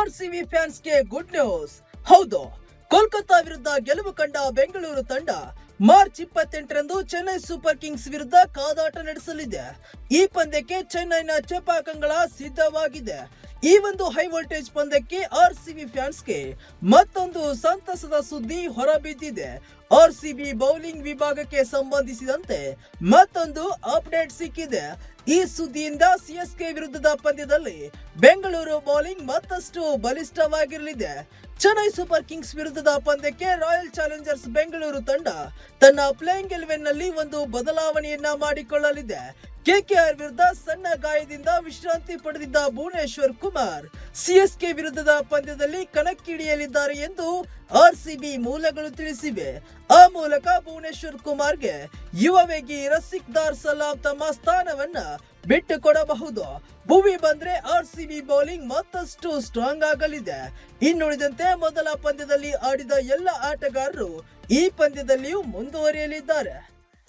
RCB ಫ್ಯಾನ್ಸ್ಗೆ good news. ಹೌದು, ಕೋಲ್ಕತಾ ವಿರುದ್ಧ ಗೆಲುವು ಕಂಡ ಬೆಂಗಳೂರು ತಂಡ ಮಾರ್ಚ್ 28ರಂದು ಚೆನ್ನೈ ಸೂಪರ್ ಕಿಂಗ್ಸ್ ವಿರುದ್ಧ ಕಾದಾಟ ನಡೆಸಲಿದೆ. ಈ ಪಂದ್ಯಕ್ಕೆ ಚೆನ್ನೈನ ಚಪಾಕಂಗಳ ಸಿದ್ಧವಾಗಿದೆ. ಈ ಒಂದು ಹೈ ವೋಲ್ಟೇಜ್ ಪಂದ್ಯಕ್ಕೆ ಆರ್ಸಿಬಿ ಫ್ಯಾನ್ಸ್ಗೆ ಮತ್ತೊಂದು ಸಂತಸದ ಸುದ್ದಿ ಹೊರಬಿದ್ದಿದೆ. ಆರ್ಸಿಬಿ ಬೌಲಿಂಗ್ ವಿಭಾಗಕ್ಕೆ ಸಂಬಂಧಿಸಿದಂತೆ ಮತ್ತೊಂದು ಅಪ್ಡೇಟ್ ಸಿಕ್ಕಿದೆ. ಈ ಸುದ್ದಿಯಿಂದ ಸಿಎಸ್ಕೆ ವಿರುದ್ಧದ ಪಂದ್ಯದಲ್ಲಿ ಬೆಂಗಳೂರು ಬೌಲಿಂಗ್ ಮತ್ತಷ್ಟು ಬಲಿಷ್ಠವಾಗಿರಲಿದೆ. ಚೆನ್ನೈ ಸೂಪರ್ ಕಿಂಗ್ಸ್ ವಿರುದ್ಧದ ಪಂದ್ಯಕ್ಕೆ ರಾಯಲ್ ಚಾಲೆಂಜರ್ಸ್ ಬೆಂಗಳೂರು ತಂಡ ತನ್ನ ಪ್ಲೇಯಿಂಗ್ 11 ನಲ್ಲಿ ಒಂದು ಬದಲಾವಣೆಯನ್ನ ಮಾಡಿಕೊಳ್ಳಲಿದೆ. ಕೆಕೆಆರ್ ವಿರುದ್ಧ ಸಣ್ಣ ಗಾಯದಿಂದ ವಿಶ್ರಾಂತಿ ಪಡೆದಿದ್ದ ಭುವನೇಶ್ವರ್ ಕುಮಾರ್ ಸಿಎಸ್ಕೆ ವಿರುದ್ಧದ ಪಂದ್ಯದಲ್ಲಿ ಕಣಕ್ಕಿಳಿಯಲಿದ್ದಾರೆ ಎಂದು ಆರ್ಸಿಬಿ ಮೂಲಗಳು ತಿಳಿಸಿವೆ. ಆ ಮೂಲಕ ಭುವನೇಶ್ವರ್ ಕುಮಾರ್ಗೆ ಯುವ ವೇಗಿ ರಸಿಕ್ ದಾರ್ ಸಲಾಮ್ ತಮ್ಮ ಸ್ಥಾನವನ್ನ ಬಿಟ್ಟುಕೊಡಬಹುದು. ಭುವಿ ಬಂದ್ರೆ ಆರ್ಸಿಬಿ ಬೌಲಿಂಗ್ ಮತ್ತಷ್ಟು ಸ್ಟ್ರಾಂಗ್ ಆಗಲಿದೆ. ಇನ್ನುಳಿದಂತೆ ಮೊದಲ ಪಂದ್ಯದಲ್ಲಿ ಆಡಿದ ಎಲ್ಲ ಆಟಗಾರರು ಈ ಪಂದ್ಯದಲ್ಲಿಯೂ ಮುಂದುವರಿಯಲಿದ್ದಾರೆ.